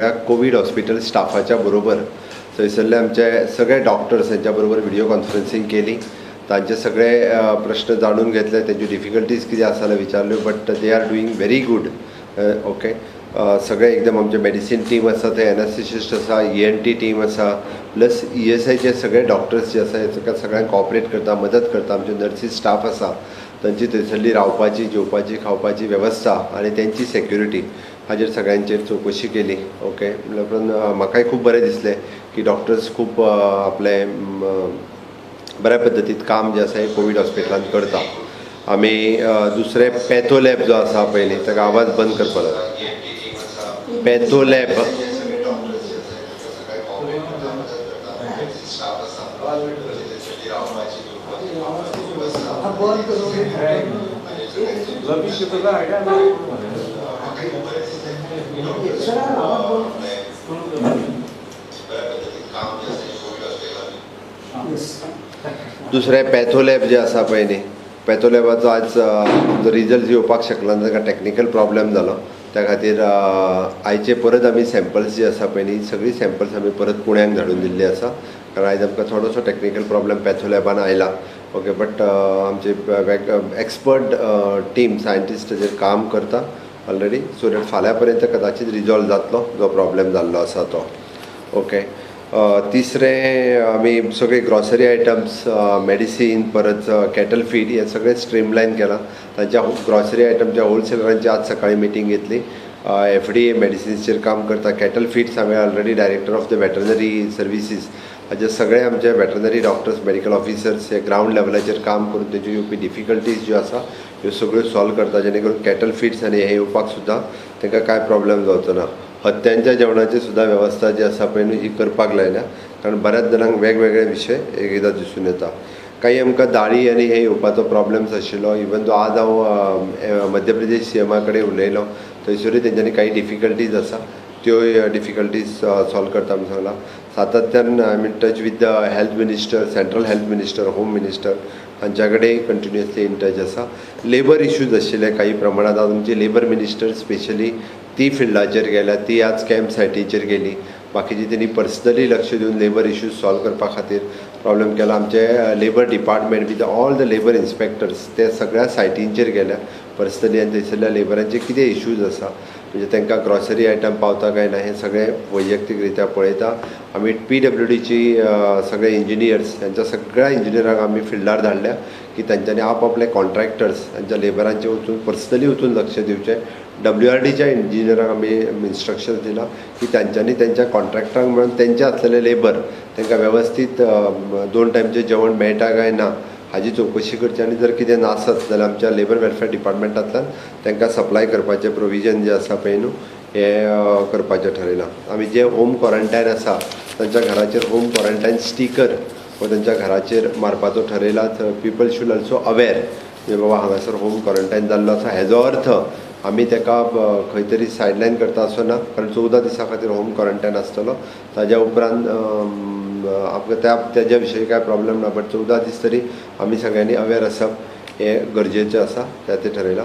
ह्या Covid hospital स्टाफाच्या बरोबर थंयसरले आमचे सगळे डॉक्टर्स यांच्या बरोबर व्हिडिओ कॉन्फरन्सिंग केली. तांचे सगळे प्रश्न जाणून घेतले, तेंच्यो डिफिकल्टीज कितें आसा जाल्यार विचारल्यो, but they are doing very good. Okay, सगळे एकदम आमचे मेडिसीन टीम आसा, ते एनास्थिसिस्ट आसा, ENT टीम आसा, प्लस ESIचे सगळे डॉक्टर्स जे आसा हे सगळ्यांक कॉपरेट करता, मदत करता. आमचे नर्सीस स्टाफ आसा, तांची थंयसरली रावपाची, जेवपाची, खावपाची वेवस्था आनी तेंची सेक्युरिटी हाजेर सगळ्यांचेर चवकशी केली. ओके, पण म्हाकाय खूब बरें दिसलें की डॉक्टर्स खूब आपले बऱ्या पद्दतीन काम जे आसा हे कोविड हॉस्पिटलांत करता. आमी दुसरे पॅथो लॅब जो आसा पयलीं ताका आवाज बंद करपाक जाय. पॅथो लॅब दुसरे पॅथो लॅब जे आसा पळय न्ही, पॅथो लॅबाचो आज रिजल्ट येवपाक शकना, ताका टॅक्निकल प्रॉब्लेम जालो. त्या खातीर आयचे परत आमी सॅम्पल्स जी आसा पळय न्ही, सगळी सॅम्पल्स आमी परत पुण्याक धाडून दिल्ली आसा, कारण आयज आमकां थोडोसो टॅक्निकल प्रॉब्लेम पॅथो लॅबान आयला. ओके, बट आमचे एक्सपर्ट टीम सायंटिस्ट ताजेर काम करता ऑलरेडी, सो दॅट फाल्यां पर्यंत कदाचित रिजॉल्व जातलो जो प्रॉब्लेम जाल्लो आसा तो. ओके, तिसरे आमी सगळे ग्रॉसरी आयटम्स, मेडिसीन, परत कॅटल फीड हे सगळे स्ट्रीमलायन केला. तांच्या ग्रॉसरी आयटमच्या होलसेलरांची आज सकाळी मिटींग घेतली. FDA मेडिसिन्सचेर काम करता. कॅटल फीड्स हांवें already director of the veterinary services हाजे सगळे आमचे वेटरनरी डॉक्टर्स, मेडिकल ऑफिसर्स हे ग्रावंड लेवलाचेर काम करून तेज्यो येवपी डिफिकल्टीज ज्यो आसा ह्यो सगळ्यो सॉल्व करता, जेणे करून कॅटल फीड्स आनी हे येवपाक सुद्दां तांकां कांय प्रॉब्लेम जावचो ना. हत्यांच्या जेवणाची सुद्दां वेवस्था जी आसा पळय न्ही ही करपाक लायल्या, कारण बऱ्याच जाणांक वेगवेगळे विशय एकदां दिसून येता. काही आमकां दाळी आनी हे येवपाचो प्रॉब्लेम्स आशिल्लो. इवन दो आज हांव मध्य प्रदेश CMA कडेन उलयलो, थंयसरूय तेंच्यांनी काही डिफिकल्टीज आसा, त्यो डिफिकल्टीज सॉल्व करता म्हणून सांगला. सातत्यान I am in touch with the health minister, central health minister, home minister हांच्या कडेन कंटिन्युअसली इन टच आसा. लेबर इश्यूज आशिल्ले काही प्रमाणात. आज आमची लेबर मिनिस्टर स्पेशली ती फिल्डाचेर गेल्या, ती आज कॅम्प सायटीचेर गेली. बाकीची तेणी पर्सनली लक्ष दिवन लेबर इश्यूज सॉल्व करपा खातीर प्रॉब्लेम केला. आमचे labour department with all the labour inspectors ते सगळ्या सायटींचेर गेल्या पर्सनली, आनी थंयसरल्या लेबरांचे कितें इश्यूज आसा, म्हणजे तांकां ग्रॉसरी आयटम पावता काय ना हे सगळे वैयक्तीक रित्या पळयता. आमी PWDची सगळे इंजिनियर्स, ह्यांच्या सगळ्या इंजिनियरांक आमी फिल्डार धाडल्या की तांच्यांनी आपले कॉन्ट्रॅक्टर्स तांच्या लेबरांचे वचून पर्सनली वचून लक्ष दिवचें. WRDच्या इंजिनियरांक आमी इन्स्ट्रक्शन्स दिला की तांच्यांनी त्यांच्या कॉन्ट्रॅक्टरांक मेळून तेंचे आसलेले लेबर तांकां वेवस्थीत 2 टायमचें जेवण मेळटा काय ना हाजी चवकशी करची, आनी जर कितें नासत जाल्यार आमच्या लेबर वेलफेअर डिपार्टमेंटांतल्यान तांकां सप्लाय करपाचें प्रोविजन जें आसा पळय न्हू हें करपाचें थारायलां. आमी जे होम क्वॉरंटायन आसा तांच्या घराचेर होम क्वॉरंटायन स्टिकर हो तांच्या घराचेर मारपाचो थारायला. पीपल शूड ऑल्सो अवेर की बाबा हांगासर होम क्वॉरंटायन जाल्लो आसा. हेजो अर्थ आमी ताका खंय तरी सायडलायन करता असो ना, कारण 14 दिसां खातीर होम क्वॉरंटायन आसतलो. ताज्या उपरांत आमकां त्याच्या विशयी काय प्रॉब्लेम ना, बट 14 दीस तरी आमी सगळ्यांनी अवेर आसप हें गरजेचें आसा, ते थारायलां.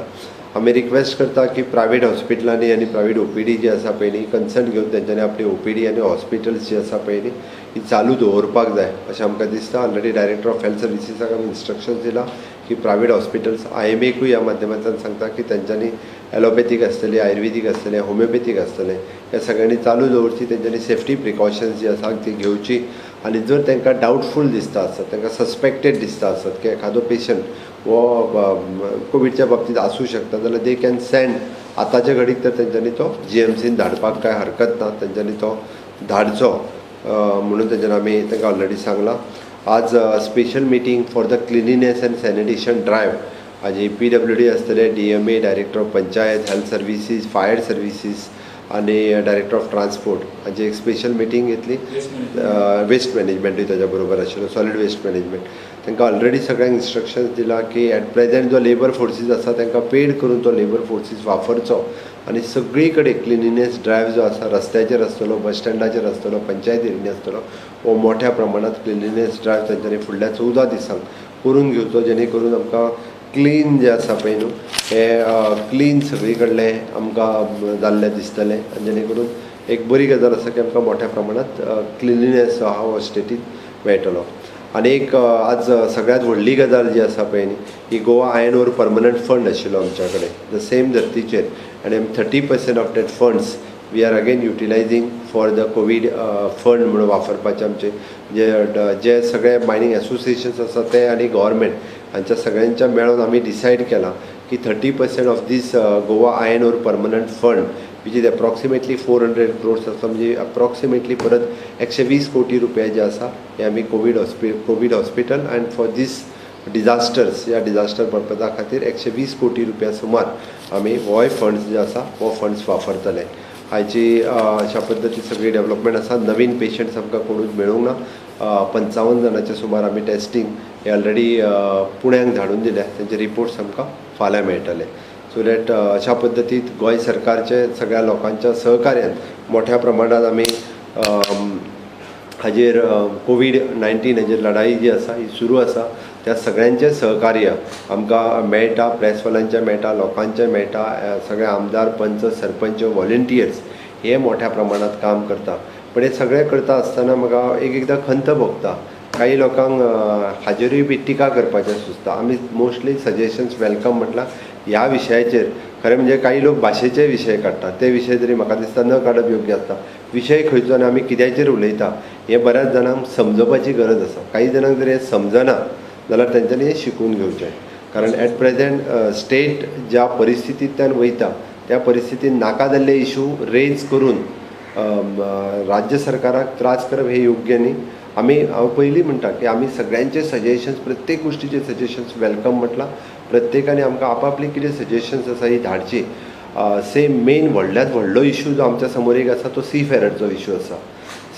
आमी रिक्वेस्ट करता की प्रायवेट हॉस्पिटलांनी आनी प्रायवेट OPD जी आसा पळय न्ही कन्सर्न घेवन तेंच्यांनी आपली OPD आनी हॉस्पिटल्स जी आसा पळय न्ही ही चालू दवरपाक जाय अशें आमकां दिसता. ऑलरेडी डायरेक्टर ऑफ हेल्थ सर्विसीसाक आमी इन्स्ट्रक्शन्स दिला की प्रायवेट हॉस्पिटल्स IMAकूय ह्या माध्यमांतल्यान सांगता की तेंच्यांनी ॲलोपॅथीक आसतलें, आयुर्वेदीक आसतलें, होमिओपॅथीक आसतलें, हे सगळ्यांनी चालू दवरची. तेंच्यांनी सेफ्टी प्रिकॉशन्स जी आसा ती घेवची. आनी जर तांकां डावटफूल दिसता आसत, तांकां सस्पेक्टेड दिसता आसत की एखादो पेशंट वो कोविडच्या बाबतींत आसूं शकता जाल्यार दे कॅन सेंड. आतांच्या घडीक तर तेंच्यांनी तो GMCन धाडपाक काय हरकत ना, तेंच्यांनी तो धाडचो म्हणून तेंच्यांनी आमी तांकां ऑलरेडी सांगलां. आज special meeting for the cleanliness and sanitation drive Haji PWD आसतले, DMA, director of panchayat, health services, fire services आनी डायरेक्टर ऑफ ट्रान्सपोर्ट हाजी एक स्पेशल मिटींग घेतली. वेस्ट मॅनेजमेंटूय ताच्या बरोबर आशिल्लो, सॉलिड वेस्ट मॅनेजमेंट. तांकां ऑलरेडी सगळ्यांक इन्स्ट्रक्शन्स दिला की एट प्रेझेंट जो लेबर फोर्सीस आसा तांकां पेड करून तो लेबर फोर्सीस वापरचो, आनी सगळी कडेन क्लिनिनेस ड्रायव्ह जो आसा रस्त्याचेर आसतलो, बस स्टँडाचेर आसतलो, पंचायतींनी आसतलो, हो मोठ्या प्रमाणात क्लिनिनेस ड्रायव्ह तांच्यांनी फुडल्या 14 दिसांक करून घेवचो, जेणे करून आमकां क्लीन जे आसा पळय न्हू हे क्लीन सगळी कडले आमकां जाल्लें दिसतलें, आनी जेणे करून एक बरी गजाल आसा की आमकां मोठ्या प्रमाणात क्लिनलीनेस जो आहा हो स्टेटींत मेळटलो. आनी एक आज सगळ्यांत व्हडली गजाल जी आसा पळय न्ही, ही Goa iron ore permanent fund आशिल्लो आमच्या कडेन द सेम धर्तीचेर, आनी 30% of that funds we are again utilising for the COVID fund म्हणून वापरपाचे आमचे जे सगळे मायनींग एसोसिएशन्स आसा ते आनी गव्हर्मेंट हांच्या सगळ्यांच्या मेळून आमी डिसायड केलां की 30% of these Goa iron ore permanent fund which is approximately 400 crores आसा, म्हणजे अप्रॉक्सिमेटली परत 120 कोटी रुपया जे आसा हे आमी covid hospital and for these disasters या डिजास्टर पर्पजा खातीर 120 कोटी रुपया सुमार आमी होय फंड्स जे आसा हो फंड्स वापरतले. हाची अशा पद्दतीन सगळी डेव्हलपमेंट आसा. नवीन पेशंट्स आमकां कोणूच मेळूंक ना. 55 जाणांचे सुमार आमी टेस्टींग हे ऑलरेडी पुण्याक धाडून दिल्या, तेंचे रिपोर्ट्स आमकां फाल्यां मेळटले. सो दॅट अशा पद्दतीन गोंय सरकारचे सगळ्या लोकांच्या सहकार्यान मोठ्या प्रमाणात आमी हाजेर कोवीड-19 हाजेर लढाई जी आसा ही सुरू आसा. त्या सगळ्यांचे सहकार्य आमकां मेळटा, प्रेसवाल्यांचें मेळटा, लोकांचें मेळटा, सगळे आमदार, पंच, सरपंच, व्हॉलंटियर्स हे मोठ्या प्रमाणात काम करता. पण हे सगळें करता आसतना म्हाका एकदां खंत भोगता. काही लोकांक हाजेरूय बी टिका करपाचें सुचता. आमी मोस्टली सजेशन्स वेलकम म्हटल्यार ह्या विशयाचेर खरें म्हणजे काही लोक भाशेचे विशय काडटात, ते विशय तरी म्हाका दिसता न काडप योग्य आसता. विशय खंयचो आनी आमी कित्याचेर उलयता हें बऱ्याच जाणांक समजपाची गरज आसा. काही जाणांक जर हें समजना जाल्यार तेंच्यांनी हें शिकून घेवचें. कारण एट प्रेझेंट स्टेट ज्या परिस्थितींतल्यान वयता त्या परिस्थितीन नाका जाल्ले इशू रेज करून राज्य सरकाराक त्रास करप हे योग्य न्ही. हांव पयलीं म्हणटा की आमी सगळ्यांचे सजेशन्स, प्रत्येक गोष्टीचे सजेशन्स वेलकम म्हटलां. प्रत्येकाने आमकां आपापली कितें सजेशन्स आसा ही धाडची. सेम मेन व्हडल्यांत व्हडलो इशू जो आमच्या समोर एक आसा तो सी फेररचो इशू आसा.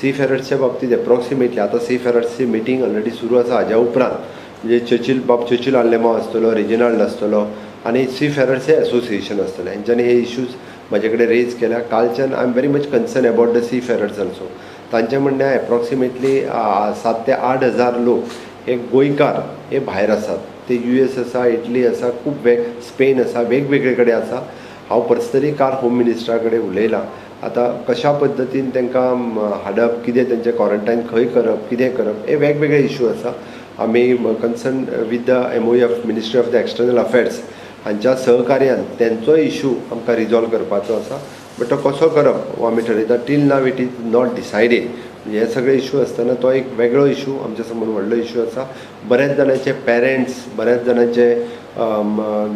सी फेरर्सच्या बाबतींत एप्रॉक्सिमेटली आतां सी फेरर्सची मिटींग ऑलरेडी सुरू आसा. हाज्या उपरांत म्हणजे चर्चिल आल्लेमांव आसतलो, रेजिनाल्ड आसतलो आनी सी फेरर्स एसोसिएशन आसतलें. हेंच्यांनी हे इशूज म्हाजे कडेन रेज केल्या. कालच्यान I am very much concern about the seafarers also. तांचें म्हणणें एप्रॉक्सिमेटली 7 ते 8 हजार लोक हे गोंयकार हे भायर आसात. ते US आसा, इटली आसा, खूब स्पेन आसा, वेगवेगळे कडेन आसा. हांव पर्सनली काल होम मिनिस्टरा कडेन उलयलां. आतां कशा पद्दतीन तांकां हाडप, कितें तेंचें क्वॉरंटायन खंय करप, कितें करप, हे वेगवेगळे इशू आसा. आमी concern with the MOF ministry of the external affairs हांच्या सहकार्यान तेंचो इशू आमकां रिजॉल्व करपाचो आसा. बट तो कसो करप हो आमी ठरयता. Till now it is not decided. म्हणजे हे सगळे इशू आसतना तो एक वेगळो इशू आमच्या समोर व्हडलो इशू आसा. बऱ्याच जाणांचे पेरंट्स, बऱ्याच जाणांचे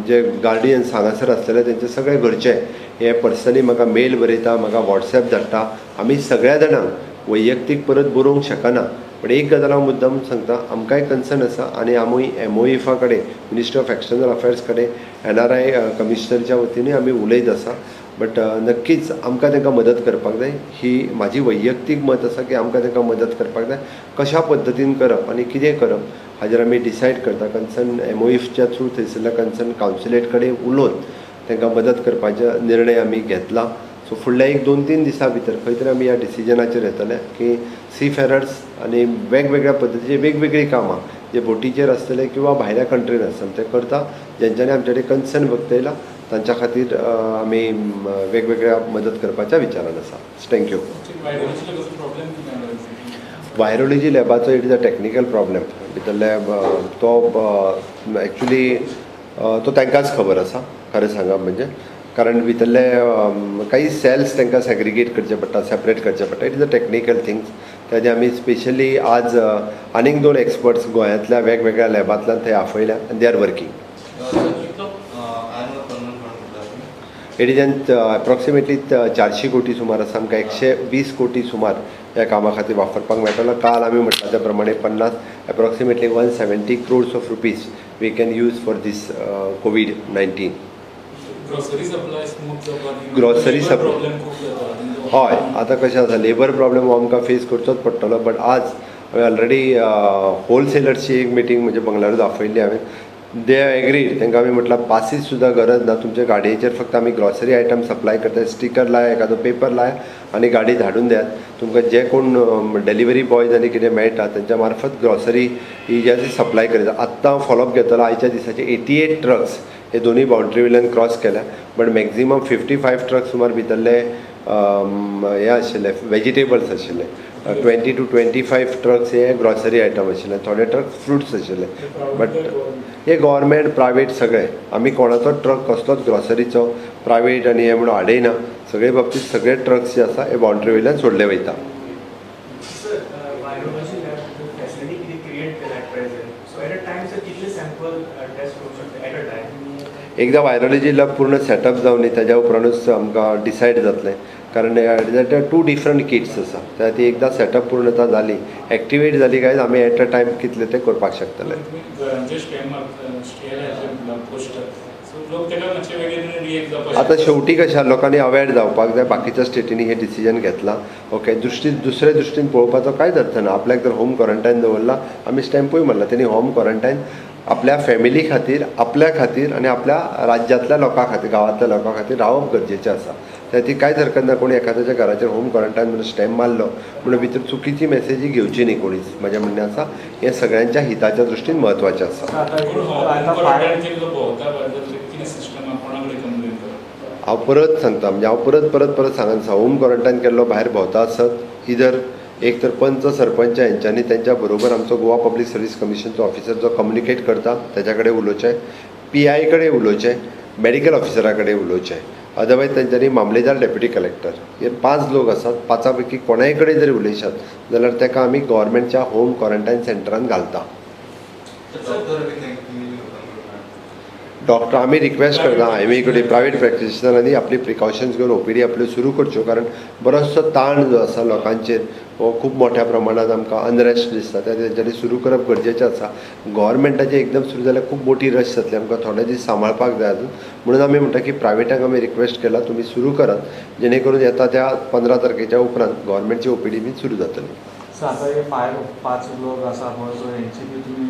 जे गार्डियन्स हांगासर आसलेले तेंचे सगळे घरचे हे पर्सनली म्हाका मेल बरयता, म्हाका WhatsApp धाडटा. आमी सगळ्या जाणांक वैयक्तीक परत बरोवंक शकना. पण एक गजाल हांव मुद्दाम सांगता, आमकांय कन्सर्न आसा आनी आमी MOEFA कडेन, मिनिस्ट्री ऑफ एक्सटर्नल अफेर्स कडेन NRI कमिशनरच्या वतीनूय आमी उलयत आसा. बट नक्कीच आमकां तांकां मदत करपाक जाय. ही म्हाजी वैयक्तीक मत आसा की आमकां तांकां मदत करपाक जाय. कशा पद्दतीन करप आनी कितें करप हाजेर आमी डिसायड करता. कन्सर्न MOEFच्या थ्रू थंयसरल्या कन्सर्न कावन्सिलेट कडेन उलोवन तांकां मदत करपाचो निर्णय आमी घेतला. सो फुडल्या 1-2-3 दिसां भितर खंय तरी आमी ह्या डिसिजनाचेर येतले की सी फेरर्स आनी वेगवेगळ्या पद्दतीचे वेगवेगळी कामां जे बोटीचेर आसतले किंवा भायल्या कंट्रीन आसतले ते करता. जेंच्यांनी आमचे कडेन कन्सर्न व्यक्तयला तांच्या खातीर आमी वेगवेगळ्या मदत करपाच्या विचारान आसा. थँक्यू. वायरोलॉजी लॅबाचो it is a technical problem भितरले तो एक्चुली तो तांकांच खबर आसा खरें सांगप म्हणजे. कारण भितरले काही सेल्स तांकां सॅग्रिगेट करचे पडटा, सेपरेट करचे पडटा. It is a technical things. तेजे आमी स्पेशली आज आनीक 2 एक्सपर्ट्स गोंयांतल्या वेगवेगळ्या लॅबांतल्यान थंय आपयल्या आनी they are working. It is approximately 400 कोटी सुमार आसा. आमकां 120 कोटी सुमार ह्या कामा खातीर वापरपाक मेळटलो. काल आमी म्हटल्या त्या प्रमाणे 50 approximately 170 crores of rupees we can use for this कोवीड-19. ग्रॉसरी सप्लाय हय. आतां कशें आसा, लेबर प्रॉब्लेम हो आमकां फेस करचोच पडटलो. बट आज हांवें ऑलरेडी होलसेलर्सची एक मिटींग म्हणजे बंगळुरूत आपयल्ली हांवें. They agreed. तांकां आमी म्हटलां पासीस सुद्दां गरज ना, तुमच्या गाडयेचेर फक्त आमी ग्रॉसरी आयटम सप्लाय करता. स्टिकर लाया, एखादो पेपर लाया आनी गाडी धाडून दियात. तुमकां जे कोण डिलिव्हरी बॉयज आनी कितें मेळटा तेंच्या मार्फत ग्रॉसरी ही जी आसा सप्लाय करता. आत्तां हांव फॉलोअप घेतलो. आयच्या दिसाचे 88 ट्रक्स हे दोनूय बाउंड्री वयल्यान क्रॉस केल्या. बट मॅक्झिमम 55 ट्रक्स सुमार भितरले हे आशिल्ले वेजिटेबल्स आशिल्ले 20 to 25 ट्रक्स हे ग्रॉसरी आयटम आशिल्ले, थोडे ट्रक फ्रुट्स आशिल्ले. बट हे गव्हर्मेंट प्रायवेट सगळे, आमी कोणाचो ट्रक कसलोच ग्रॉसरीचो प्रायवेट आनी हे म्हणून हाडयना. सगळे बाबतीत सगळे ट्रक्स जे आसा हे बाउंड्री वयल्यान सोडले वयता. एकदा वायरोलॉजी लॅब पूर्ण सेटअप जावन ताज्या उपरांतूच आमकां डिसायड जातलें, कारण 2 डिफरंट किट्स आसा. त्या ती एकदा सेटअप पूर्णता जाली, एक्टिवेट जाली काय आमी एट अ टायम कितले ते करपाक शकतले. आतां शेवटी कशें लोकांनी अवेअर जावपाक जाय. बाकीच्या स्टेटींनी हे डिसिजन घेतलां. ओके, दुसरे दृश्टीन पळोवपाचो कांयच अर्थ ना. आपल्याक जर होम क्वॉरंटायन दवरला, आमी स्टॅम्पूय मारला, तेणी होम क्वॉरंटायन आपल्या फॅमिली खातीर, आपल्या खातीर आनी आपल्या राज्यांतल्या लोकां खातीर, गांवांतल्या लोकां खातीर रावप गरजेचें आसा. त्या ती कांयच हरकत ना. कोणी एखाद्याच्या घराचेर होम क्वॉरंटायन म्हणून स्टॅम्प मारलो म्हणून भितर चुकीची मेसेजी घेवची न्ही कोणीच. म्हजें म्हणणें आसा हें सगळ्यांच्या हिताच्या दृश्टीन म्हत्वाचें आसा. हांव परत सांगता, म्हणजे हांव परत सांगन आसा, होम क्वॉरंटायन केल्लो भायर भोंवता आसत इधर एक तर पंच सरपंच हेंच्यांनी तेंच्या बरोबर आमचो गोवा पब्लीक सर्वीस कमिशनचो ऑफिसर जो कम्युनिकेट करता तेच्या कडेन उलोवचें, PI कडेन उलोवचें, मेडिकल ऑफिसरा कडेन उलोवचें. अदरवायज तेंच्यांनी मामलेदार डेप्युटी कलेक्टर हे 5 लोक आसात. 5 पैकी कोणाय कडेन जरी उलयशात जाल्यार ताका आमी गव्हर्मेंटच्या होम क्वॉरंटायन सेंटरान घालता. डॉक्टर आमी रिक्वेस्ट करता ME कडेन, प्रायवेट प्रॅक्टिशनरांनी आपली प्रिकॉशन्स घेवन OPD आपल्यो सुरू करच्यो, कारण बरोचसो ताण जो आसा लोकांचेर हो खूब मोठ्या प्रमाणात आमकां अनरेस्ट दिसता, तेंच्यांनी सुरू करप गरजेचें आसा. गव्हर्मेंटाचें एकदम सुरू जाल्यार खूब मोठी रश जातली, आमकां थोडे दीस सांबाळपाक जाय अजून. म्हणून आमी म्हणटा की प्रायवेटाक आमी रिक्वेस्ट केला तुमी सुरू करात, जेणे करून येता त्या 15 तारखेच्या उपरांत गव्हर्मेंटची OPD बी सुरू जातली. सर आता हे 5 लोक आसा पळय, सो हेंची बी तुमी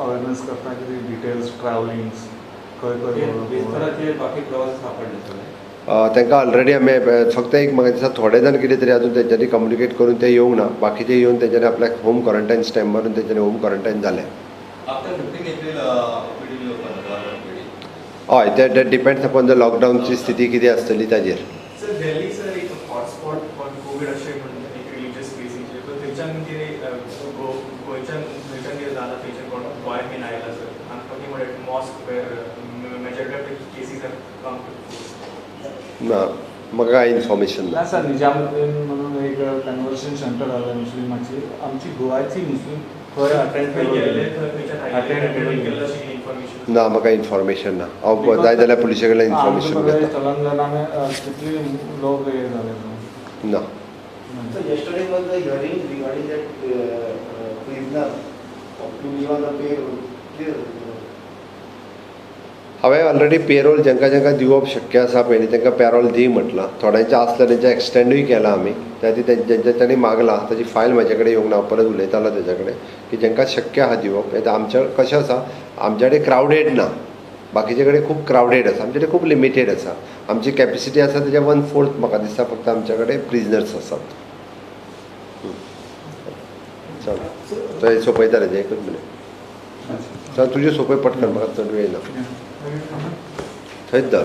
अवेरनेस करता की डिटेल्स ट्रॅव्हलिंग्स खंय बाकी प्रवास सापडले तांकां ऑलरेडी आमी फक्त एक म्हाका दिसता थोडे जाण कितें तरी अजून तेंच्यांनी कम्युनिकेट करून ते येवंक ना. बाकीचे येवन तेंच्यांनी आपल्याक होम क्वॉरंटायन स्टॅम्प मारून तेंच्यांनी होम क्वॉरंटायन जाले. हय, ते डिपेंड्स अपॉन द लॉकडावनची स्थिती कितें आसतली ताजेर. ना, म्हाका कांय इन्फॉर्मेशन ना. सर निजामुद्दीन म्हणून एक कन्वर्सेशन सेंटर जालें मुस्लिमाची, आमची गोवाची मुस्लीम खंय अटेंड ना, म्हाका इन्फॉर्मेशन ना. हांव जाय जाल्यार पुलिशे कडल्यान इन्फॉर्मेशन घेता. तेलंगणाने कितले लोक हे जाले ना. Yesterday was the hearing regarding that prisoner to be on the payroll. हांवें ऑलरेडी पेरोल जेंका दिवप शक्य आसा पळय न्ही तांकां पेरोल दी म्हटलां. थोड्यांचें आसलें तेंचें एक्सटेंडूय केलां आमी. त्या ती जेंच्या तांणी मागलां ताची फायल म्हाजे कडेन येवंक ना. हांव परत उलयतालो तेच्या कडेन की जेंकां शक्य आहा दिवप. आतां आमच्या कशें आसा, आमचे कडेन क्रावडेड ना, बाकीचे कडेन खूब क्रावडेड आसा, आमचे कडेन खूब लिमिटेड आसा. आमची कॅपेसिटी आसा तेच्या 1/4 म्हाका दिसता फक्त आमच्या कडेन प्रिजनर्स आसात. चल थंय सोंपयता रे एकूच मिनीट. चल तुजें सोंपय पटकन, म्हाका चड वेळ ना. थंयच धर.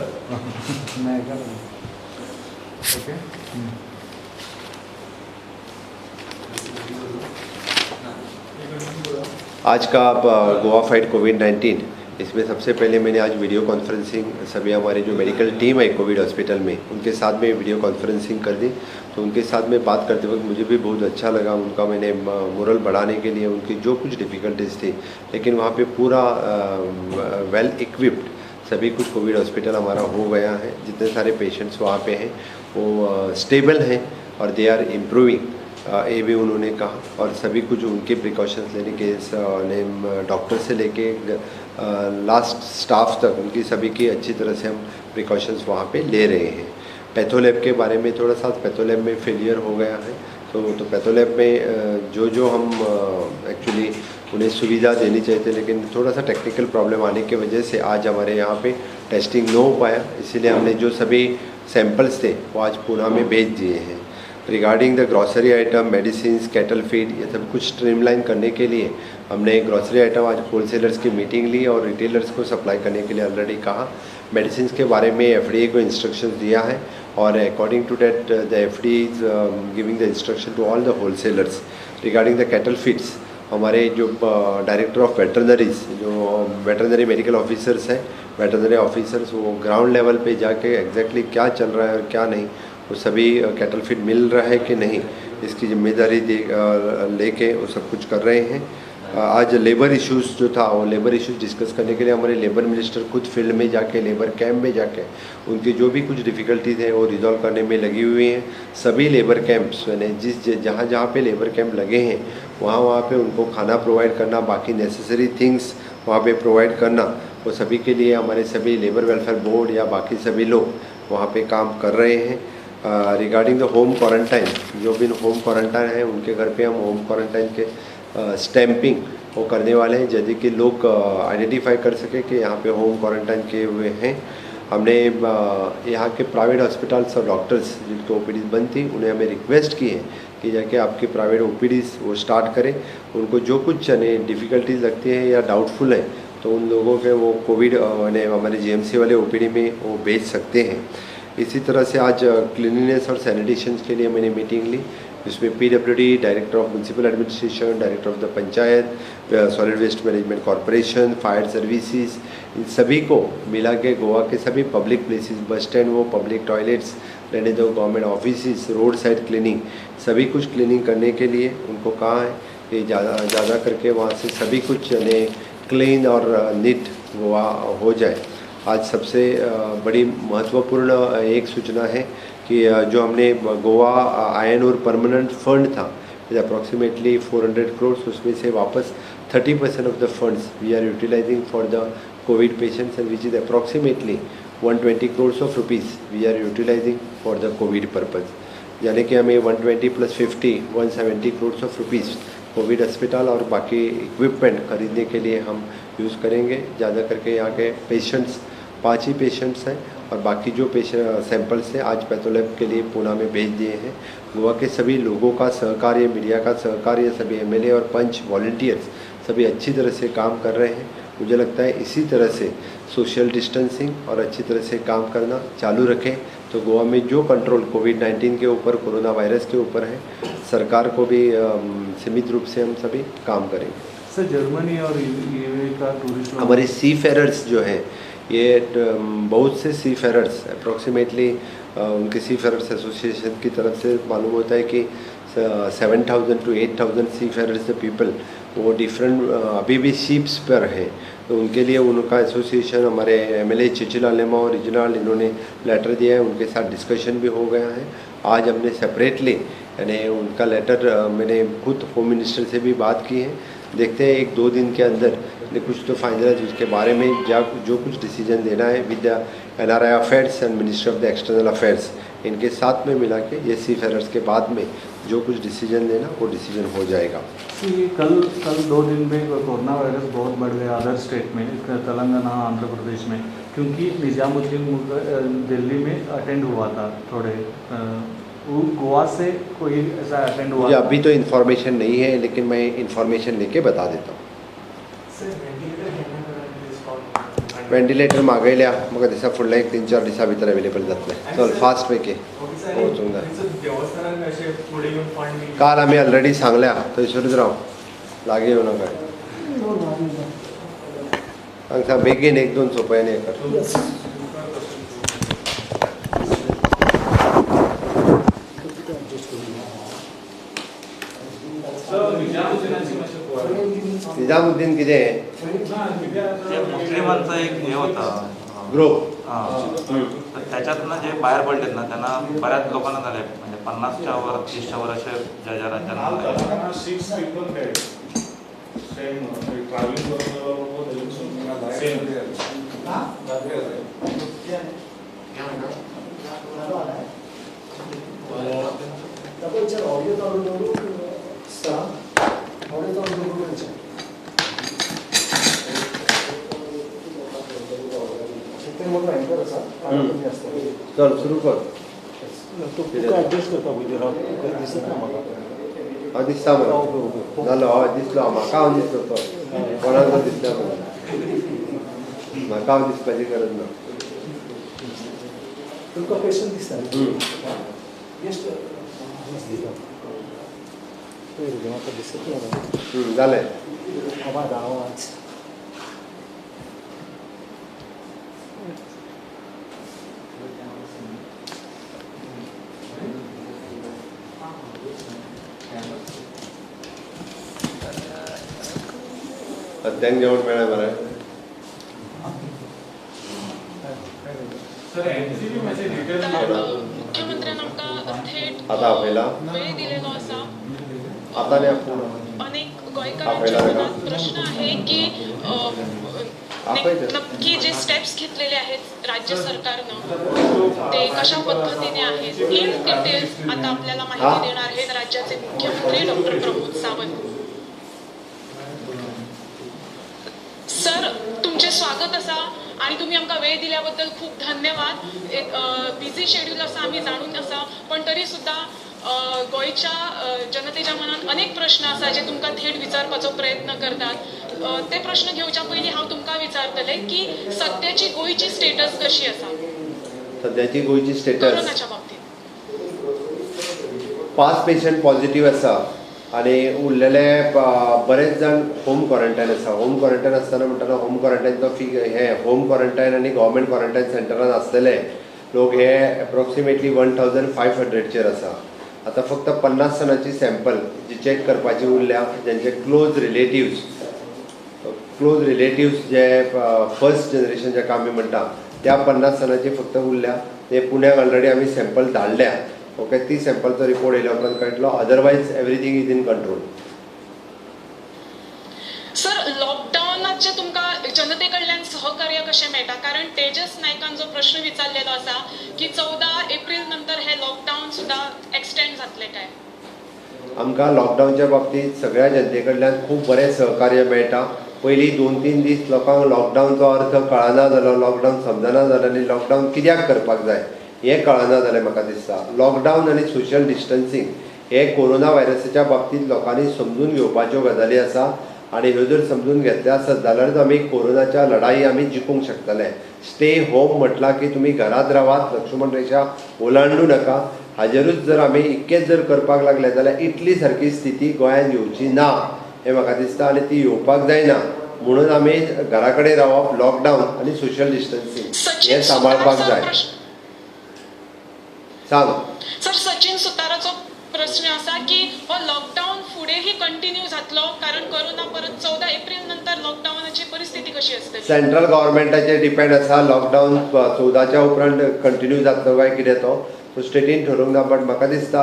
आज का गोवा फाइट कोविड-19, इसमें सबसे पहले मैंने आज वीडियो कॉन्फ्रेंसिंग सभी हमारे जो मेडिकल टीम है कोविड हॉस्पिटल में उनके साथ में वीडियो कॉन्फ्रेंसिंग कर दी. तो उनके साथ में बात करते वक्त मुझे भी बहुत अच्छा लगा. उनका मैंने मोरल बढ़ाने के लिए उनकी जो कुछ डिफ़िकल्टीज़ थी, लेकिन वहाँ पे पूरा वेल इक्विप्ड सभी कुछ कोविड हॉस्पिटल हमारा हो गया है. जितने सारे पेशेंट्स वहाँ पे हैं वो स्टेबल हैं और दे आर इम्प्रूविंग, ये भी उन्होंने कहा. और सभी कुछ उनके प्रिकॉशंस लेने के डॉक्टर से लेके लास्ट स्टाफ तक उनकी सभी की अच्छी तरह से हम प्रिकॉशंस वहाँ पे ले रहे हैं. पैथोलैब के बारे में थोड़ा सा, पैथोलैब में फेलियर हो गया है. तो पैथोलैब में जो हम एक्चुअली उन्हें सुविधा देनी चाहिए थे, लेकिन थोड़ा सा टेक्निकल प्रॉब्लम आने की वजह से आज हमारे यहाँ पे टेस्टिंग न हो पाया. इसीलिए हमने जो सभी सैंपल्स थे वो आज पुणे में भेज दिए हैं. Regarding the grocery item, medicine, cattle feed, ये सब कुछ स्ट्रीमलाइन करने के लिए हमने ग्रॉसरी आइटम आज होलसेलर्स की मीटिंग ली और रिटेलर्स को सप्लाई करने के लिए ऑलरेडी कहा. मेडिसिन के बारे में FDA को इंस्ट्रक्शन दिया है और according to date the FD is giving the instruction to all the wholesalers regarding the cattle feeds. हमारे जो डायरेक्टर ऑफ वेटरनरीज, जो वेटरनरी मेडिकल ऑफिसर्स हैं, वेटरनरी ऑफिसर्स, वो ग्राउंड लेवल पे जाके एग्जैक्टली क्या चल रहा है और क्या नहीं, वो सभी कैटल फीड मिल रहा है कि नहीं, इसकी जिम्मेदारी लेके वो सब कुछ कर रहे हैं। आज लेबर इश्यूज़ जो था, वो लेबर इश्यूज़ डिस्कस करने के लिए हमारे लेबर मिनिस्टर खुद फील्ड में जाके, लेबर कैंप में जाके उनकी जो भी कुछ डिफ़िकल्टीज हैं वो रिजॉल्व करने में लगी हुई हैं। सभी लेबर कैंप्स यानी जहाँ जहाँ पे लेबर कैंप लगे हैं वहाँ पे उनको खाना प्रोवाइड करना, बाकी नेसेसरी थिंग्स वहाँ पे प्रोवाइड करना, वो सभी के लिए हमारे सभी लेबर वेलफेयर बोर्ड या बाकी सभी लोग वहाँ पे काम कर रहे हैं। रिगार्डिंग द होम क्वारंटाइन, जो भी होम क्वारंटाइन है उनके घर पे हम होम क्वारंटाइन के स्टैंपिंग वो करने वाले हैं, यदि कि लोग आइडेंटिफाई कर सके कि यहाँ पे होम क्वारंटाइन किए हुए हैं। हमने यहाँ के प्राइवेट हॉस्पिटल्स और डॉक्टर्स जिनकी ओपीडी बंद थी उन्हें हमें रिक्वेस्ट की है कि जाके आपके प्राइवेट ओपीडीज वो स्टार्ट करें। उनको जो कुछ डिफ़िकल्टीज लगती है या डाउटफुल है तो उन लोगों के वो कोविड हमारे जीएमसी वाले ओपीडी में वो भेज सकते हैं। इसी तरह से आज क्लीनिनेस और सैनिटेशन के लिए मैंने मीटिंग ली, इसमें PWD, director of municipal administration, director of the panchayat, solid waste management corporation, fire services, इन सभी को मिला के गोवा के सभी पब्लिक प्लेसेस, बस स्टैंड, वो पब्लिक टॉयलेट्स, रहने दो government office, road side cleaning, सभी कुछ क्लीनिंग करने के लिए उनको कहा है कि ज़्यादा करके वहाँ से सभी कुछ क्लीन और नीट गोवा हो जाए। आज सबसे बड़ी महत्वपूर्ण एक सूचना है कि जो हमने गोवा आयन परमानेंट फंड था अप्रॉक्सीमेटली 400 करोड़, उसमें से वापस 30% of the funds we are utilising for the covid patients and which is approximately 120 crore of rupees we are utilising for the covid purpose. यानी कि हमें 120 + 50 170 करोड़ ऑफ रुपीज़ कोविड अस्पताल और बाकी इक्विपमेंट खरीदने के लिए हम यूज़ करेंगे। ज़्यादा करके यहाँ के पेशेंट्स 5 ही पेशेंट्स हैं और बाकी जो सैंपल्स हैं आज पैथोलैब के लिए पुणे में भेज दिए हैं। गोवा के सभी लोगों का सहकार्य, मीडिया का सहकार्य, सभी एमएलए और पंच वॉलंटियर्स सभी अच्छी तरह से काम कर रहे हैं। मुझे लगता है इसी तरह से सोशल डिस्टेंसिंग और अच्छी तरह से काम करना चालू रखें तो गोवा में जो कंट्रोल कोविड-19 के ऊपर, कोरोना वायरस के ऊपर है, सरकार को भी सीमित रूप से हम सभी काम करेंगे। सर, जर्मनी और यूएई का टूरिस्ट हमारे सी फेरर्स जो हैं, ये बहुत से सी फेरर्स अप्रॉक्सीमेटली उनके सी फेरर्स एसोसिएशन की तरफ से मालूम होता है कि 7,000 to 8,000 सी फेरर्स पीपल वो डिफरेंट अभी भी शिप्स पर हैं। तो उनके लिए उनका एसोसिएशन हमारे एमएलए चिचिला लेमा और रीजनल इन्होंने लेटर दिया है, उनके साथ डिस्कशन भी हो गया है। आज हमने सेपरेटली यानी उनका लेटर मैंने खुद होम मिनिस्टर से भी बात की है। देखते हैं 1-2 दिन के अंदर कुछ तो फाइनलाइज उसके बारे में जो कुछ डिसीजन देना है विद the NRI affairs end minister of the external affairs, इनके साथ में मिला के ये सी फेरर्स के बाद में जो कुछ डिसीजन देना वो डिसीजन हो जाएगा। कल 2 दिन में कोरोना वायरस बहुत बढ़ गया अदर स्टेट में, तेलंगाना, आंध्र प्रदेश में, क्योंकि निजामुद्दीन दिल्ली में अटेंड हुआ था थोड़े, गोवा से कोई ऐसा अटेंड हुआ? मुझे अभी तो इन्फॉर्मेशन नहीं है, लेकिन मैं इन्फॉर्मेशन लेके बता देता हूँ। वेंटिलेटर मागयल्या म्हाका दिसा फुडल्या 1-3-4 दिसा भितर अवेलेबल जातले। चल फास्ट पैकी पोवचूंक जाय। काल आमी ऑलरेडी सांगल्या थंयसरूच राव, लागीं येवं नाका। सांगता बेगीन 1-2 सोंपयान हें कर। निजामुद्दीन कितें मुस्लिमांचा एक हे होता ग्रुप, तर त्याच्यातनं जे बाहेर पडलेत ना त्यांना बऱ्याच लोकांना झाले, म्हणजे 50च्या वर 30च्या वर असे ज्या राज्यांना 6 people dead. Same traveling चल सुरू कर। ऍडजस्ट करता दिसत ना मला हांव दिसता मरे जालो, हय दिसलो म्हाका, हांव दिसलो तो कोणाक दिसता म्हाका हांव दिसपाची गरज ना। तुमकां क्वेश्चन दिसता जस्ट म्हाका दिसत ना जालें आवाज अद्यांक जेवण मेळ्ळें मरे मुख्यमंत्र्यांनी आमकां थेट आतां आपयला वेळ दिलेलो आसा आतां न्ही पूण अनेक आपयला गोंयकारांच्या ताका? मनात प्रश्न आहे की आपयता. नक्की जे स्टेप्स घेतलेले आहेत राज्य सरकारनं ते कशा पद्धतीने आहेत इन डिटेल्स आता आपल्याला माहिती देणार आहेत राज्याचे मुख्यमंत्री डॉक्टर प्रमोद सावंत. सर तुमचे स्वागत असा आणि तुम्ही आमकां वेळ दिल्याबद्दल खूप धन्यवाद. एक बिझी शेड्यूल असा आम्ही जाणून असा पण तरी सुद्धा गोंयच्या जनतेच्या मनात अनेक प्रश्न आसा जे तुमकां थेट विचारपाचो प्रयत्न करतात. ते प्रश्न घेवच्या पयलीं हांव तुमकां विचारतलें की सद्याची गोंयची स्टेटस कशी आसा सद्याची गोंयची स्टेटस कोरोनाच्या बाबतीत. 5 पेशंट पॉझिटिव्ह आसा आनी उरलेले बरेच जाण होम क्वॉरंटायन आसा. होम क्वॉरंटायन आसतना म्हणटाना होम क्वॉरंटायनचो हे होम क्वॉरंटायन आनी गव्हर्मेंट क्वॉरंटायन सेंटरान आसलेले लोक हे एप्रोक्सिमेटली 1500चेर आसा. आतां फक्त 50 जाणांची सॅम्पल जी चॅक करपाची उरल्या जेंचे क्लोज रिलेटिव्स जे फर्स्ट जनरेशन जाका आमी म्हणटा त्या 50 जाणांची फक्त उरल्या. ते पुण्याक ऑलरेडी आमी सॅम्पल धाडल्या. ओके ती सॅम्पलचो रिपोर्ट येयल्या उपरांत कळटलो. Otherwise everything is in control. Sir लॉकडावनाचे तुमकां जनते कडल्यान सहकार्य कशें मेळटा कारण तेजस नायकान जो प्रश्न विचारलेलो आसा की 14 एप्रील नंतर हे लॉकडावन सुद्धा एक्सटेंड जातले काय. आमकां लॉकडावनच्या बाबतींत सगळ्या जनते कडल्यान खूब बरें सहकार्य मेळटा. पयलीं 2-3 दीस लोकांक लॉकडावनचो अर्थ कळना जालो. लॉकडावन समजना जालें आनी लॉकडावन कित्याक करपाक जाय हें कळना जालें म्हाका दिसता. लॉकडावन आनी सोशल डिस्टन्सींग हे कोरोना व्हायरसाच्या बाबतींत लोकांनी समजून घेवपाच्यो गजाली आसा आनी ह्यो जर समजून घेतले आसत जाल्यारच आमी कोरोनाच्या लढाई आमी जिखूंक शकतले. स्टे होम म्हटलां की तुमी घरांत रावात, लक्ष्मण रेखा ओलांडू नाका. हाजेरूच जर आमी इतकेच जर करपाक लागले जाल्यार इटली सारकी स्थिती गोंयांत येवची ना हें म्हाका दिसता आनी ती येवपाक जायना. म्हणून आमी घरा कडेन रावप, लॉकडावन आनी सोशल डिस्टन्सींग हें सांबाळपाक जाय. सांग सर सचिन सुताराचो प्रश्न असा की हो लॉकडाऊन फुडेंही कंटिन्यू जातलो कारण कोरोना परत 14 एप्रिल नंतर लॉकडाऊनाची परिस्थिती कशी असते. सेंट्रल गव्हर्मेंटाचेर डिपेंड आसा. लॉकडावन 14च्या उपरांत कंटिन्यू जातलो काय कितें तो स्टेटीन ठरोवंक ना. बट म्हाका दिसता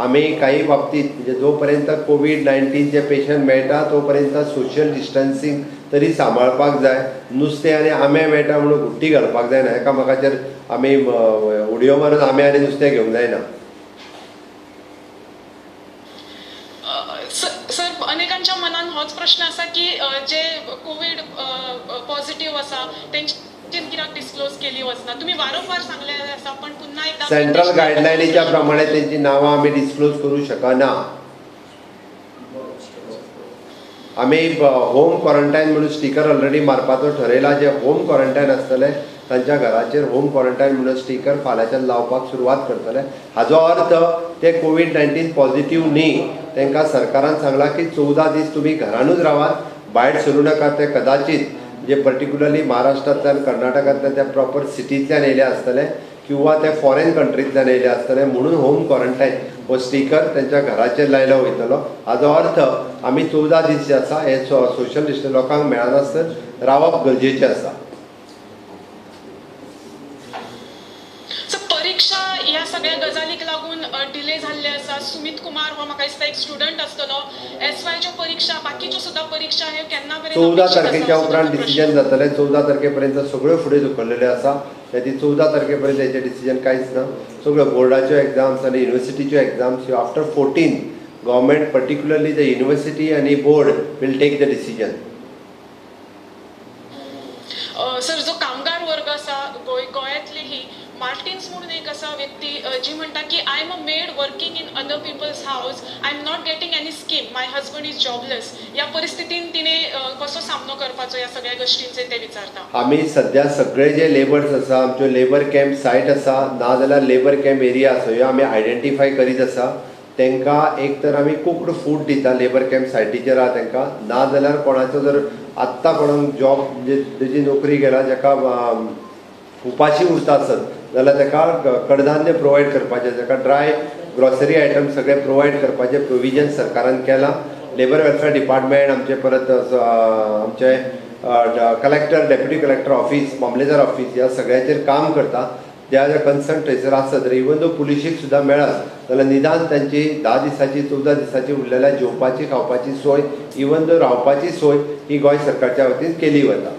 आमी काही बाबतींत म्हणजे जो पर्यंत कोविड-19चे पेशंट मेळटा तो पर्यंत सोशल डिस्टन्सींग तरी सांबाळपाक जाय. नुस्तें आनी आंबे मेळटा म्हणून घुट्टी घालपाक जायना. एकामेकाचेर आमी उडयो मारून आंबे आनी नुस्तें घेवंक जायना. सर अनेकांच्या मनात होच प्रश्न असा की जे कोविड पॉझिटिव्ह असा त्यांची कित्याक डिस्क्लोज केली वचना. तुम्ही वारंवार सांगले आसा पण पुन्हा एकदा सेंट्रल गायडलायनीच्या प्रमाणे त्यांची नांवां आमी डिस्क्लोज करूं शकना. आमी होम क्वॉरंटायन म्हणून स्टिकर ऑलरेडी मारपाचो ठरयला. जे होम क्वॉरंटायन आसतले तांच्या घराचेर होम क्वॉरंटायन म्हणून स्टिकर फाल्यांच्यान लावपाक सुरवात करतले. हाजो अर्थ ते कोविड-19 पॉझिटिव्ह न्ही. तांकां सरकारान सांगलां की 14 दीस तुमी घरानूच रावात, भायर सरूं नाका. ते कदाचित जे पर्टिक्युलरली महाराष्ट्रांतल्यान कर्नाटकांतल्यान त्या प्रॉपर सिटींतल्यान येयले आसतले किंवा ते फॉरेन कंट्रींतल्यान येयले आसतले म्हणून होम क्वॉरंटायन हो स्टिकर तांच्या घराचेर लायलो वयतलो. हाजो अर्थ आमी 14 दीस जे आसा हे सोशल डिस्टन्स लोकांक मेळनासतना रावप गरजेचें आसा. परीक्षा ह्या सगळ्या गजालीक लागून डिले झाले आसा. सुमित कुमार हो म्हाका दिसता एक स्टुडंट आसतलो. SYच्यो परीक्षा बाकीच्यो सुद्धा परीक्षा हे केन्ना पर्यंत 14 तारखेच्या उपरांत डिसिजन जातले. 14 तारखेपर्यंत सगळ्यो फुडें धुकल्लेल्यो आसा. ती 14 तारखेपर्यंत हेचें डिसिजन कांयच ना. सगळ्यो बोर्डाच्यो एग्जाम्स आनी युनिवर्सिटीच्यो एग्जाम्स ह्यो after 14 government particularly the university आनी board will take the decision. Sir जो कामगार वर्ग आसा गोंयांतली ही मार्टिन्स म्हणून एक असा व्यक्ती जी म्हणटा की I am a maid working in other people's house, I am not getting any scheme, my husband is jobless. या परिस्थितीन तिने कसो सामनो करपाचो या सगळ्या गोष्टींचे ते विचारता. आमी सध्या सगळे जे लेबर्स आसा, आमच्यो लेबर कॅम्प सायट आसा, नाजाल्यार लेबर कॅम्प एरिया आसा, ह्यो आमी आयडेंटिफाय करीत आसा. तांकां एक तर आमी कुक्ड फूड दिता लेबर कॅम्प सायटीचेर आहा तांकां, नाजाल्यार कोणाचो जर आत्तां कोणाक जॉब म्हणजे तेजी नोकरी गेला, जाका उपाशी उरता आसत जाल्यार ताका कडधान्य प्रोवायड करपाचें, ताका ड्राय ग्रॉसरी आयटम सगळे प्रोवायड करपाचें प्रोविजन सरकारान केलां. लेबर वेलफेअर डिपार्टमेंट आमचे परत आमचे कलेक्टर, डेप्युटी कलेक्टर ऑफिस, मामलेदार ऑफिस ह्या सगळ्याचेर काम करता. ज्या ज्या कन्सर्न थंयसर आसत जर इवन दो पुलिशेक सुद्दां मेळत जाल्यार निदान तांची 10 दिसाची 14 दिसाची उरलेल्या जेवपाची खावपाची सोय, इवन दो रावपाची सोय ही गोंय सरकारच्या वतीन केली वता.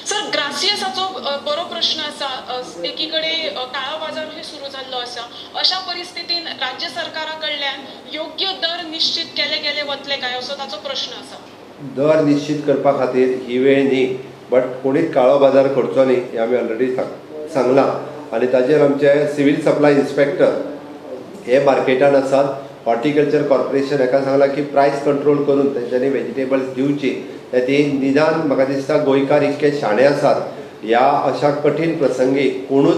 सर, ग्रासियसाचो बरो प्रश्न आसा. एकीकडे काळा बाजार हे सुरू जाल्लो आसा. अशा परिस्थितीन राज्य सरकारा कडल्यान योग्य दर निश्चित केले गेले वतले काय असो ताचो प्रश्न आसा. दर निश्चित करपा खातीर ही वेळ न्ही, बट कोणीच काळो बाजार करचो न्ही हें आमी ऑलरेडी सांगलां. आनी ताचेर आमचे सिवील सप्लाय इन्स्पेक्टर हे मार्केटान आसात. हॉर्टिकल्चर कॉर्पोरेशन हाका सांगलां की प्रायस कंट्रोल करून तेंच्यांनी व्हेजिटेबल्स दिवची. ती निदान म्हाका दिसता गोंयकार इतके शाणे आसात, ह्या अशा कठीण प्रसंगी कोणूच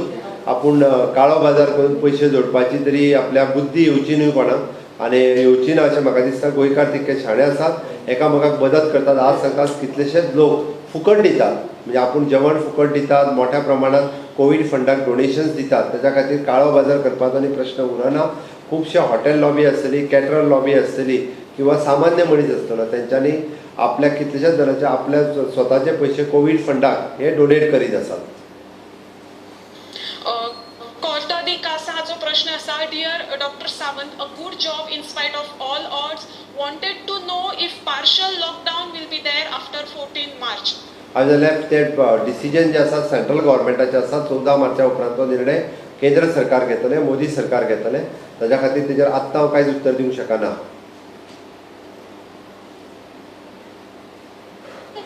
आपूण काळो बाजार करून पयशे जोडपाची तरी आपल्याक बुद्धी येवची न्हय कोणाक, आनी येवची ना अशें म्हाका दिसता. गोंयकार तितके शाणे आसात, एकामेकाक मदत करतात. आज सकाळ कितलेशेच लोक फुकट दितात, म्हणजे आपूण जेवण फुकट दितात, मोठ्या प्रमाणात कोवीड फंडाक डोनेशन्स दितात. ताच्या खातीर काळो बाजार करपाचो आनी प्रश्न उरना. खुबशे हॉटेल लॉबी आसतली, कॅटरर लॉबी आसतली किंवा सामान्य मनीस आसतलो, तेंच्यांनी आपल्या कितलेशेच जाणांचे आपल्या स्वताचे पयशे कोवीड फंडाक हे डोनेट करीत आसात. कोर्टा दी कासाचो प्रश्न आसा. Dear doctor Sawant, a good job in spite of all odds. wanted to know if partial lockdown will be there after 14 March. हांवें जाल्यार ते डिसिजन जे आसा सेंट्रल गव्हर्मेंटाचे आसा. 14 मार्चा उपरांत तो निर्णय केंद्र सरकार घेतले, मोदी सरकार घेतले. ताच्या खातीर तेजेर आत्तां हांव कांयच उत्तर दिवंक शकना.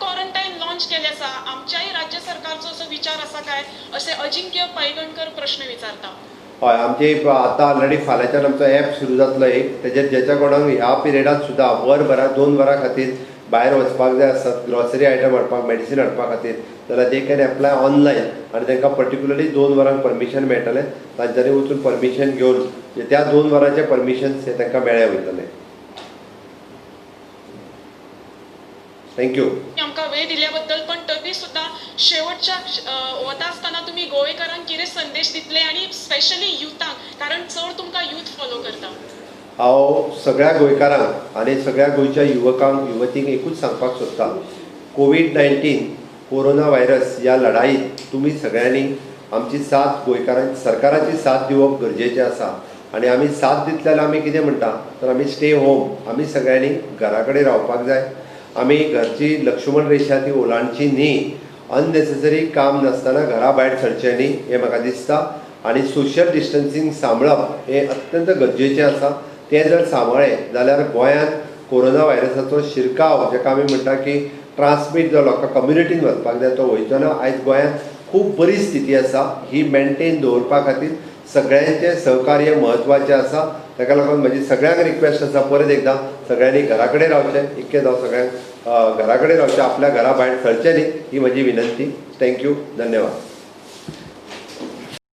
क्वारंटाईन लॉन्च केले आसा. आमच्याही राज्य सरकारचो असो विचार आसा काय असे अजिंक्य पैगणकर प्रश्न विचारता. हय, आमची आतां ऑलरेडी फाल्यांच्यान आमचो ॲप सुरू जातलो एक, तेजेर जेच्या कोणाक ह्या पिरियडात सुद्दां वरभरात 2 वरां खातीर भायर वचपाक जाय आसत, ग्रॉसरी आयटम हाडपाक, मेडिसीन हाडपा खातीर, जाल्यार दे कॅन एप्लाय ऑनलायन. आनी तांकां पर्टिक्युलरली 2 वरांक परमिशन मेळटलें. तांच्यांनी वचून परमिशन घेवन त्या 2 वरांचे परमिशन हे तांकां मेळ्ळे वयतले. थँक्यू. आमकां वेळ दिल्या बद्दल. पण तरी सुद्धा शेवटच्या वता आसतना तुमी गोंयकारांक कितें संदेश दितले आनी स्पेशली युथांक, कारण चड तुमकां युथ फॉलो करता. हांव सगळ्या गोंयकारांक आनी सगळ्या गोंयच्या युवकांक युवतींक एकूच सांगपाक सोदतां, कोवीड-19 कोरोना व्हायरस ह्या लढाईत तुमी सगळ्यांनी आमची साथ, गोंयकारांची सरकाराची साथ दिवप गरजेचें आसा. आनी आमी साथ दितले जाल्यार आमी कितें म्हणटा तर आमी स्टे होम, आमी सगळ्यांनी घरा कडेन रावपाक जाय. आमी घरची लक्ष्मण रेशा ती ओलांडची न्ही. अननेसेसरी काम नासतना घरा भायर सरचें न्ही हें म्हाका दिसता. आनी सोशल डिस्टन्सिंग सांबाळप हें अत्यंत गरजेचें आसा. तें जर सांबाळ्ळें जाल्यार गोंयांत कोरोना व्हायरसाचो शिरकाव, जाका आमी म्हणटा की ट्रान्समीट जो लोकां कम्युनिटीन वचपाक जाय, तो वयचो ना. आयज गोंयांत खूब बरी स्थिती आसा. ही मेनटेन दवरपा खातीर सगळ्यांचें सहकार्य म्हत्वाचें आसा. ताका लागून म्हजी सगळ्यांक रिक्वेस्ट आसा, परत एकदां सगळ्यांनी घरा कडेन रावचें. इतकेंच हांव सगळ्यांक घरा कडेन रावचें, आपल्या घरा भायर सरचें न्ही ही म्हजी विनंती. थँक्यू. धन्यवाद.